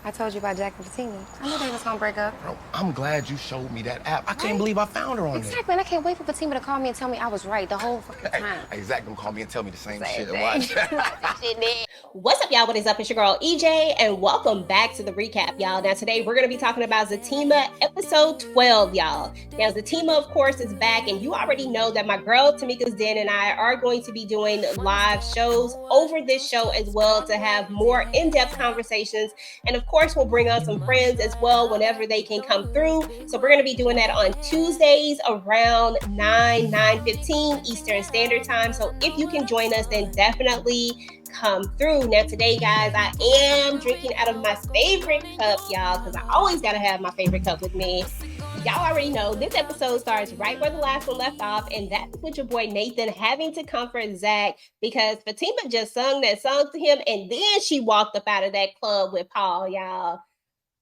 I told you about Jack and Fatima. I knew they was gonna break up. Bro, I'm glad you showed me that app. I can't believe I found her on there. Exactly, and I can't wait for Fatima to call me and tell me I was right the whole fucking time. Hey, Zach gonna call me and tell me the same shit. Thing. Watch. What's up, y'all? What is up? It's your girl EJ, and welcome back to the recap, y'all. Now, today we're going to be talking about Zatima episode 12, y'all. Now, Zatima, of course, is back, and you already know that my girl Tamika's Den and I are going to be doing live shows over this show as well to have more in-depth conversations. And of course, we'll bring on some friends as well whenever they can come through. So we're going to be doing that on Tuesdays around 9:15 Eastern Standard Time. So if you can join us, then definitely come through. Now today, guys, I am drinking out of my favorite cup, y'all, because I always gotta have my favorite cup with me. Y'all already know this episode starts right where the last one left off, and that's with your boy Nathan having to comfort Zach because Fatima just sung that song to him, and then she walked up out of that club with Paul, y'all.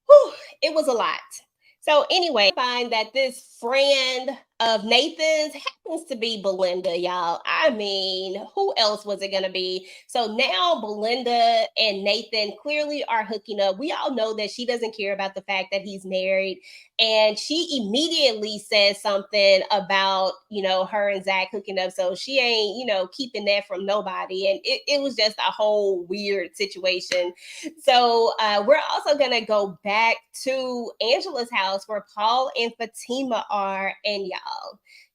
Whew, it was a lot. So anyway, I find that this friend of Nathan's happens to be Belinda, y'all. I mean, who else was it going to be? So now Belinda and Nathan clearly are hooking up. We all know that she doesn't care about the fact that he's married. And she immediately says something about, her and Zach hooking up. So she ain't, keeping that from nobody. And it was just a whole weird situation. So we're also going to go back to Angela's house where Paul and Fatima are. And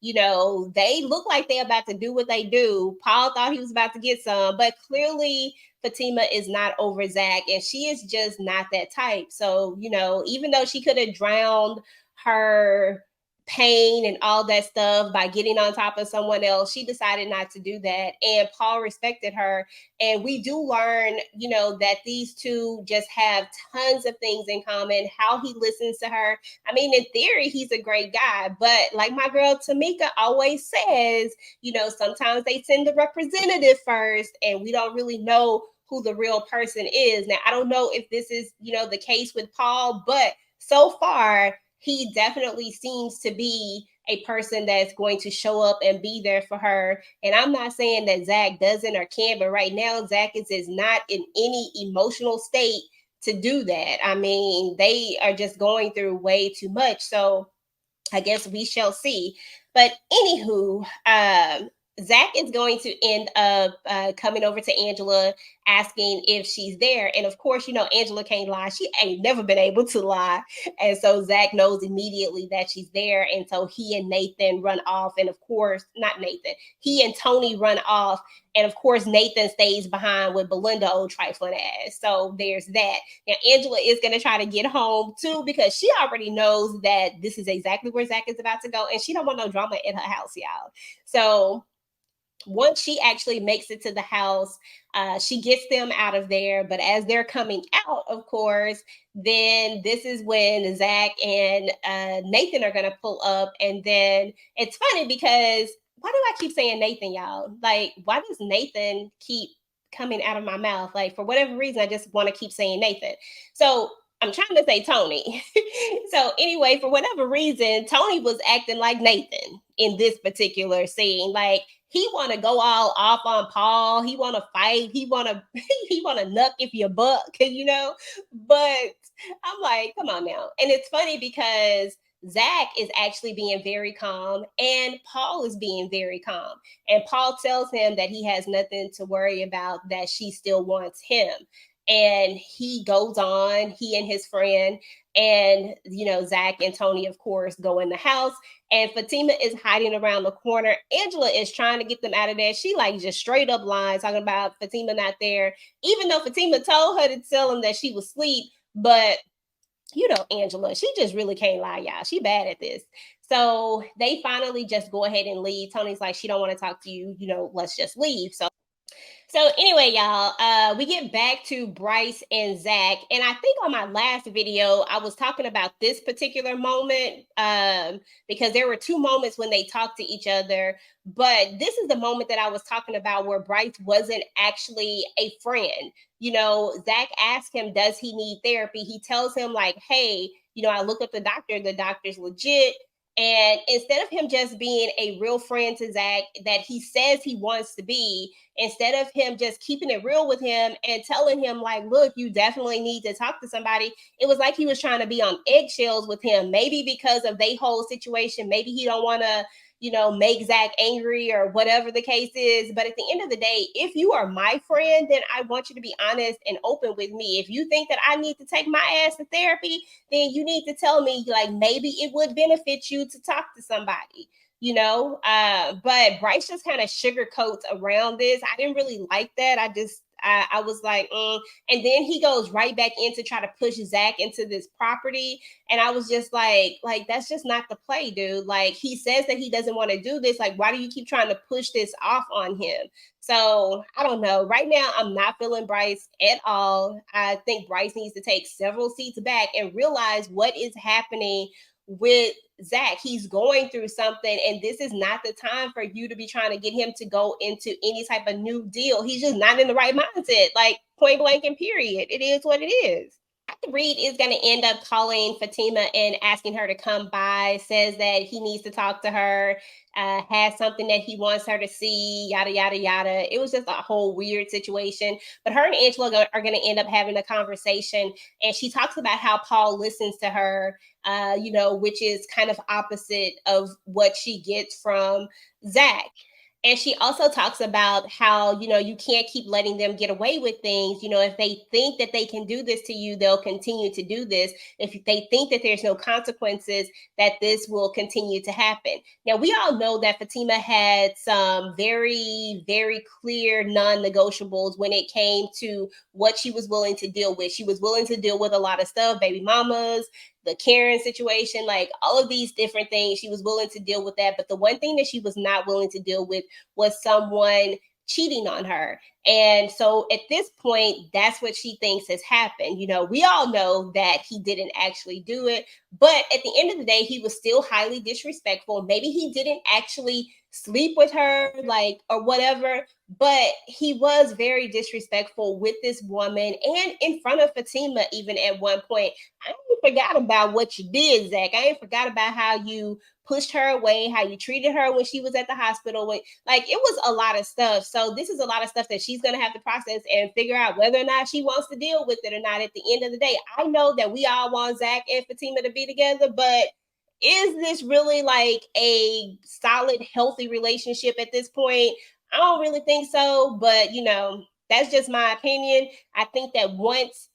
y'all, they look like they're about to do what they do. Paul thought he was about to get some, but clearly Fatima is not over Zach, and she is just not that type. So, even though she could have drowned her pain and all that stuff by getting on top of someone else, she decided not to do that. And Paul respected her. And we do learn, that these two just have tons of things in common, how he listens to her. I mean, in theory, he's a great guy. But like my girl Tamika always says, sometimes they send the representative first, and we don't really know who the real person is. Now, I don't know if this is, the case with Paul, but so far, he definitely seems to be a person that's going to show up and be there for her. And I'm not saying that Zach doesn't or can't, but right now, Zach is not in any emotional state to do that. I mean, they are just going through way too much. So I guess we shall see. But anywho, Zach is going to end up coming over to Angela, asking if she's there. And of course, Angela can't lie. She ain't never been able to lie. And so Zach knows immediately that she's there. And so he and Nathan run off. And of course, not Nathan, he and Tony run off. And of course, Nathan stays behind with Belinda, old trifling ass. So there's that. Now, Angela is going to try to get home too, because she already knows that this is exactly where Zach is about to go. And she don't want no drama in her house, y'all. So once she actually makes it to the house, she gets them out of there. But as they're coming out, of course, then this is when Zach and Nathan are going to pull up. And then it's funny because why do I keep saying Nathan, y'all? Like, why does Nathan keep coming out of my mouth? Like, for whatever reason, I just want to keep saying Nathan. So I'm trying to say Tony. So anyway, for whatever reason, Tony was acting like Nathan in this particular scene. Like, he want to go all off on Paul. He want to fight. He want to nuck if you buck, But I'm like, come on now. And it's funny because Zach is actually being very calm and Paul is being very calm. And Paul tells him that he has nothing to worry about, that she still wants him. And he goes on, he and his friend, and, Zach and Tony, of course, go in the house. And Fatima is hiding around the corner. Angela is trying to get them out of there. She just straight up lying, talking about Fatima not there, even though Fatima told her to tell him that she was asleep. But, Angela, she just really can't lie, y'all. She bad at this. So they finally just go ahead and leave. Tony's like, she don't want to talk to you. Let's just leave. So anyway, y'all, we get back to Bryce and Zach. And I think on my last video, I was talking about this particular moment because there were two moments when they talked to each other. But this is the moment that I was talking about where Bryce wasn't actually a friend. Zach asked him, does he need therapy? He tells him like, hey, I looked up the doctor. The doctor's legit. And instead of him just being a real friend to Zach that he says he wants to be, instead of him just keeping it real with him and telling him, like, look, you definitely need to talk to somebody, it was like he was trying to be on eggshells with him. Maybe because of their whole situation. Maybe he don't want to, make Zach angry or whatever the case is. But at the end of the day, if you are my friend, then I want you to be honest and open with me. If you think that I need to take my ass to therapy, then you need to tell me, like, maybe it would benefit you to talk to somebody, but Bryce just kind of sugarcoats around this. I didn't really like that. I was like, and then he goes right back in to try to push Zach into this property. And I was just like, that's just not the play, dude. Like, he says that he doesn't want to do this. Like, why do you keep trying to push this off on him? So I don't know. Right now, I'm not feeling Bryce at all. I think Bryce needs to take several seats back and realize what is happening with Zach. He's going through something, and this is not the time for you to be trying to get him to go into any type of new deal. He's just not in the right mindset, like, point blank and period. It is what it is. Reed is going to end up calling Fatima and asking her to come by, says that he needs to talk to her, has something that he wants her to see, yada, yada, yada. It was just a whole weird situation. But her and Angela are going to end up having a conversation. And she talks about how Paul listens to her, which is kind of opposite of what she gets from Zach. And she also talks about how, you can't keep letting them get away with things. If they think that they can do this to you, they'll continue to do this. If they think that there's no consequences, that this will continue to happen. Now, we all know that Fatima had some very, very clear non-negotiables when it came to what she was willing to deal with. She was willing to deal with a lot of stuff, baby mamas, the Karen situation, like all of these different things. She was willing to deal with that. But the one thing that she was not willing to deal with was someone cheating on her. And so at this point, that's what she thinks has happened. We all know that he didn't actually do it. But at the end of the day, he was still highly disrespectful. Maybe he didn't actually sleep with her, like, or whatever, but he was very disrespectful with this woman and in front of Fatima, even at one point. I ain't forgot about what you did, Zach. I ain't forgot about how you pushed her away, how you treated her when she was at the hospital. It was a lot of stuff. So this is a lot of stuff that she's going to have to process and figure out whether or not she wants to deal with it or not at the end of the day. I know that we all want Zach and Fatima to be together, but is this really like a solid, healthy relationship at this point? I don't really think so, but that's just my opinion. I think that once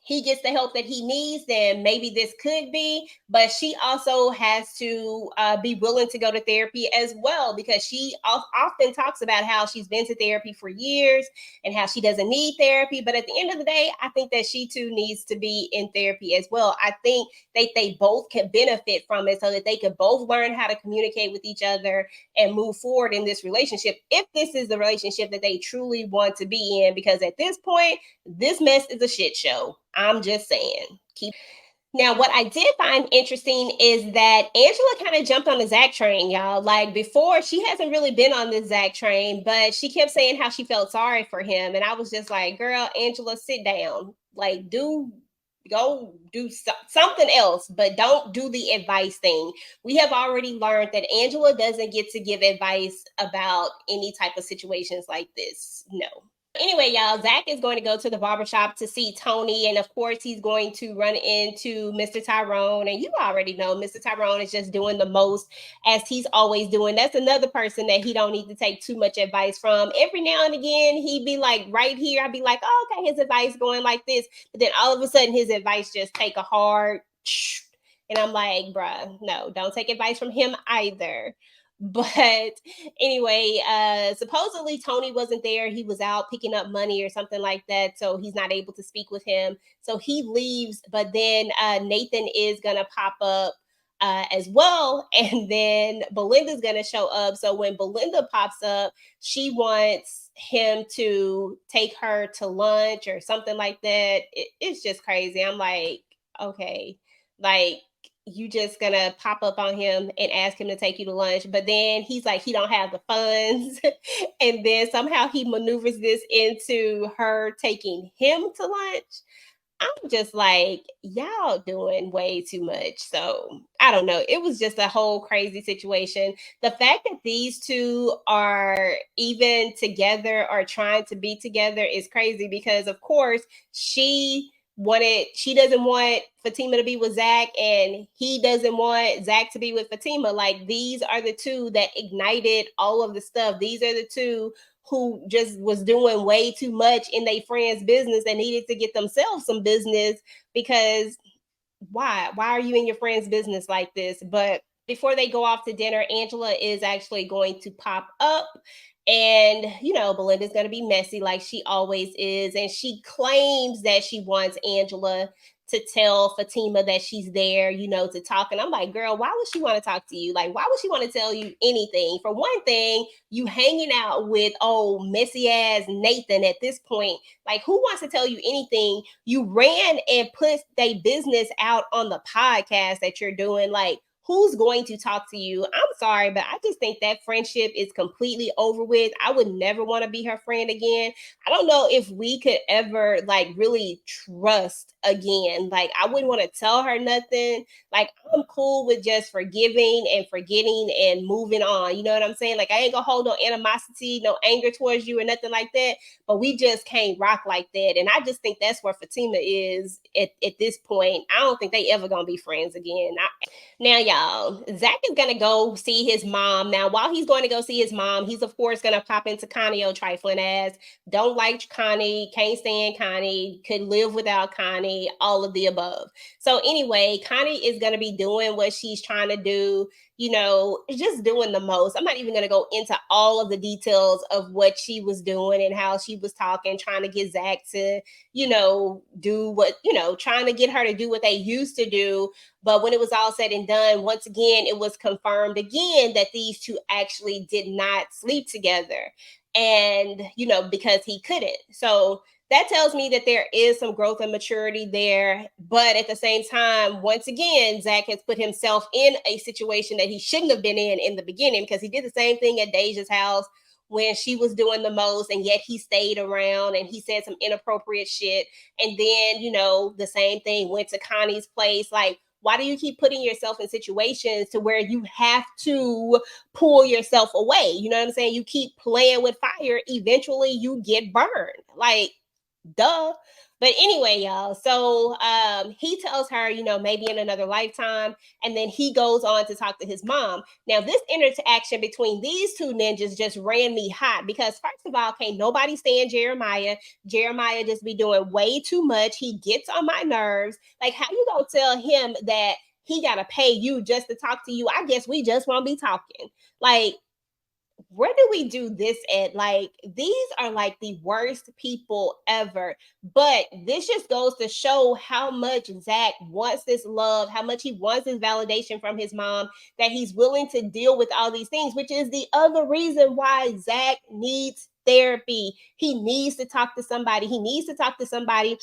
he gets the help that he needs, then maybe this could be. But she also has to be willing to go to therapy as well, because she often talks about how she's been to therapy for years and how she doesn't need therapy. But at the end of the day, I think that she too needs to be in therapy as well. I think that they both can benefit from it so that they could both learn how to communicate with each other and move forward in this relationship, if this is the relationship that they truly want to be in. Because at this point, this mess is a shit show. I'm just saying. Now, what I did find interesting is that Angela kind of jumped on the Zach train, y'all. Like, before, she hasn't really been on the Zach train, but she kept saying how she felt sorry for him. And I was just like, girl, Angela, sit down. Like, go do something else, but don't do the advice thing. We have already learned that Angela doesn't get to give advice about any type of situations like this. No. Anyway, y'all, Zach is going to go to the barbershop to see Tony. And of course, he's going to run into Mr. Tyrone. And you already know Mr. Tyrone is just doing the most, as he's always doing. That's another person that he don't need to take too much advice from. Every now and again, he'd be like right here. I'd be like, oh, okay, his advice going like this. But then all of a sudden, his advice just take a hard... And I'm like, bruh, no, don't take advice from him either. But anyway, supposedly Tony wasn't there. He was out picking up money or something like that. So he's not able to speak with him. So he leaves. But then Nathan is going to pop up as well. And then Belinda's going to show up. So when Belinda pops up, she wants him to take her to lunch or something like that. It's just crazy. I'm like, okay, like, you just gonna pop up on him and ask him to take you to lunch, but then he's like, he don't have the funds. And then somehow he maneuvers this into her taking him to lunch. I'm just like, y'all doing way too much. So I don't know. It was just a whole crazy situation. The fact that these two are even together or trying to be together is crazy because, of course, she doesn't want Fatima to be with Zach, and he doesn't want Zach to be with Fatima. Like, these are the two that ignited all of the stuff. These are the two who just was doing way too much in their friend's business and needed to get themselves some business because why are you in your friend's business like this? But before they go off to dinner, Angela is actually going to pop up, and Belinda's going to be messy like she always is, and she claims that she wants Angela to tell Fatima that she's there, to talk. And I'm like, girl, why would she want to talk to you? Like, why would she want to tell you anything? For one thing, you hanging out with old messy ass Nathan at this point. Like, who wants to tell you anything? You ran and put their business out on the podcast that you're doing. Like, who's going to talk to you? I'm sorry, but I just think that friendship is completely over with. I would never want to be her friend again. I don't know if we could ever like really trust again. Like, I wouldn't want to tell her nothing. Like, I'm cool with just forgiving and forgetting and moving on. You know what I'm saying? Like, I ain't gonna hold no animosity, no anger towards you or nothing like that. But we just can't rock like that. And I just think that's where Fatima is at this point. I don't think they ever gonna be friends again. Now, y'all, Zach is going to go see his mom. Now, while he's going to go see his mom, he's, of course, going to pop into Connie, trifling ass. Don't like Connie, can't stand Connie, could live without Connie, all of the above. So, anyway, Connie is going to be doing what she's trying to do, just doing the most. I'm not even going to go into all of the details of what she was doing and how she was talking, trying to get Zach to, do what, trying to get her to do what they used to do. But when it was all said and done, once again, it was confirmed again that these two actually did not sleep together. And, because he couldn't. So that tells me that there is some growth and maturity there. But at the same time, once again, Zach has put himself in a situation that he shouldn't have been in the beginning, because he did the same thing at Deja's house when she was doing the most, and yet he stayed around and he said some inappropriate shit. And then, the same thing went to Connie's place. Like, why do you keep putting yourself in situations to where you have to pull yourself away? You know what I'm saying? You keep playing with fire, eventually you get burned. Like, duh. But anyway, y'all, so he tells her, maybe in another lifetime, and then he goes on to talk to his mom. Now, this interaction between these two ninjas just ran me hot because, first of all, can't nobody stand Jeremiah. Jeremiah just be doing way too much. He gets on my nerves. Like, how you gonna tell him that he gotta pay you just to talk to you? I guess we just won't be talking. Like, where do we do this at? Like, these are like the worst people ever. But this just goes to show how much Zach wants this love, how much he wants this validation from his mom, that he's willing to deal with all these things, which is the other reason why Zach needs therapy. He needs to talk to somebody. He needs to talk to somebody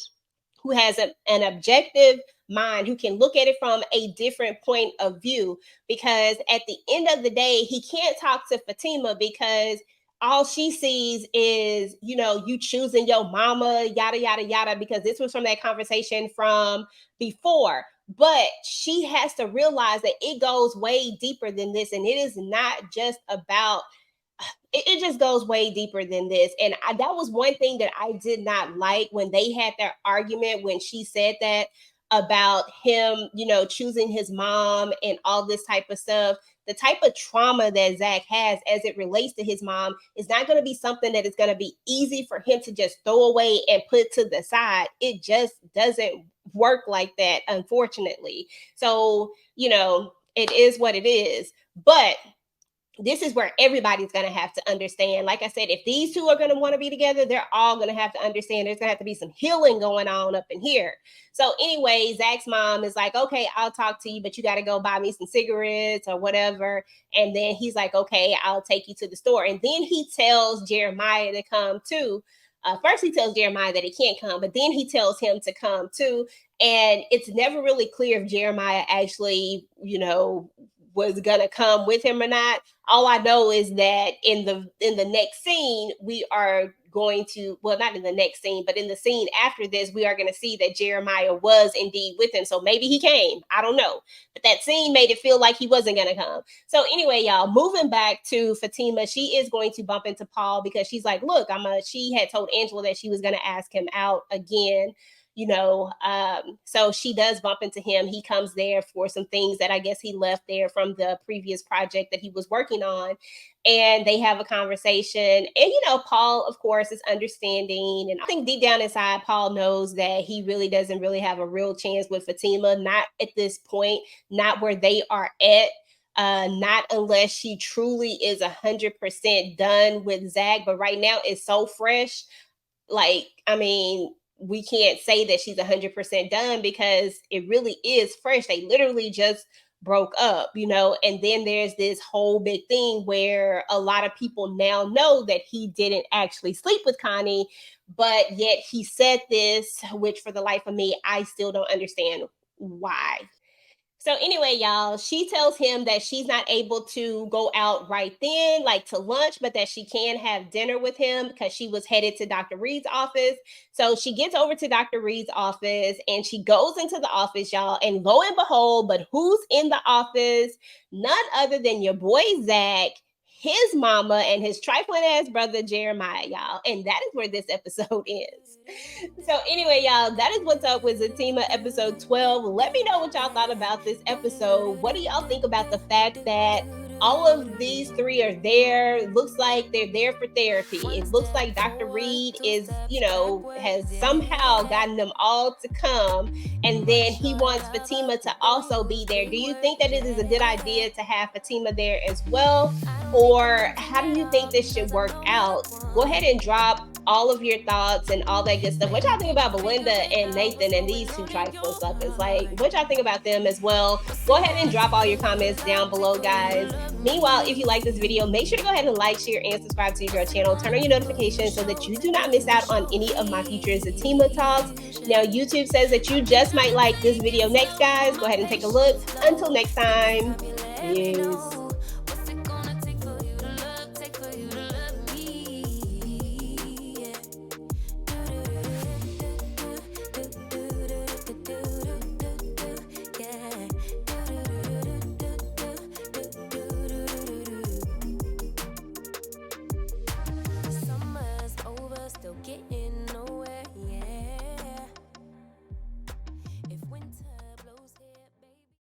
who has an objective mind, who can look at it from a different point of view. Because at the end of the day, he can't talk to Fatima because all she sees is, you choosing your mama, yada, yada, yada, because this was from that conversation from before. But she has to realize that it goes way deeper than this. And it is not just about, it just goes way deeper than this. And that was one thing that I did not like when they had their argument, when she said that about him, choosing his mom and all this type of stuff. The type of trauma that Zach has as it relates to his mom is not going to be something that is going to be easy for him to just throw away and put to the side. It just doesn't work like that, unfortunately. So, it is what it is. But this is where everybody's going to have to understand. Like I said, if these two are going to want to be together, they're all going to have to understand there's going to have to be some healing going on up in here. So anyway, Zach's mom is like, okay, I'll talk to you, but you got to go buy me some cigarettes or whatever. And then he's like, okay, I'll take you to the store. And then he tells Jeremiah to come too. First, he tells Jeremiah that he can't come, but then he tells him to come too. And it's never really clear if Jeremiah actually, was gonna come with him or not. All I know is that in the next scene, we are going to, well, not in the next scene, but in the scene after this, we are going to see that Jeremiah was indeed with him. So maybe he came. I don't know. But that scene made it feel like he wasn't going to come. So anyway, y'all, moving back to Fatima, she is going to bump into Paul because she's like, look, she had told Angela that she was going to ask him out again. So she does bump into him. He comes there for some things that I guess he left there from the previous project that he was working on. And they have a conversation. And, Paul, of course, is understanding. And I think deep down inside, Paul knows that he really doesn't really have a real chance with Fatima. Not at this point, not where they are at. Not unless she truly is 100% done with Zach. But right now, it's so fresh. We can't say that she's 100% done because it really is fresh. They literally just broke up, and then there's this whole big thing where a lot of people now know that he didn't actually sleep with Connie, but yet he said this, which for the life of me, I still don't understand why. So anyway, y'all, she tells him that she's not able to go out right then, like to lunch, but that she can have dinner with him because she was headed to Dr. Reed's office. So she gets over to Dr. Reed's office and she goes into the office, y'all, and lo and behold, but who's in the office? None other than your boy, Zach, his mama, and his trifling ass brother, Jeremiah, y'all. And that is where this episode is. So anyway, y'all, that is what's up with Zatima episode 12. Let me know what y'all thought about this episode. What do y'all think about the fact that all of these three are there? It looks like they're there for therapy. It looks like Dr. Reed is, has somehow gotten them all to come. And then he wants Fatima to also be there. Do you think that it is a good idea to have Fatima there as well? Or how do you think this should work out? Go ahead and drop all of your thoughts and all that good stuff. What y'all think about Belinda and Nathan and these two trifling suckers? Like, what y'all think about them as well? Go ahead and drop all your comments down below, guys. Meanwhile, if you like this video, make sure to go ahead and like, share, and subscribe to your girl channel. Turn on your notifications so that you do not miss out on any of my future Zatima talks. Now, YouTube says that you just might like this video next, guys. Go ahead and take a look. Until next time, peace.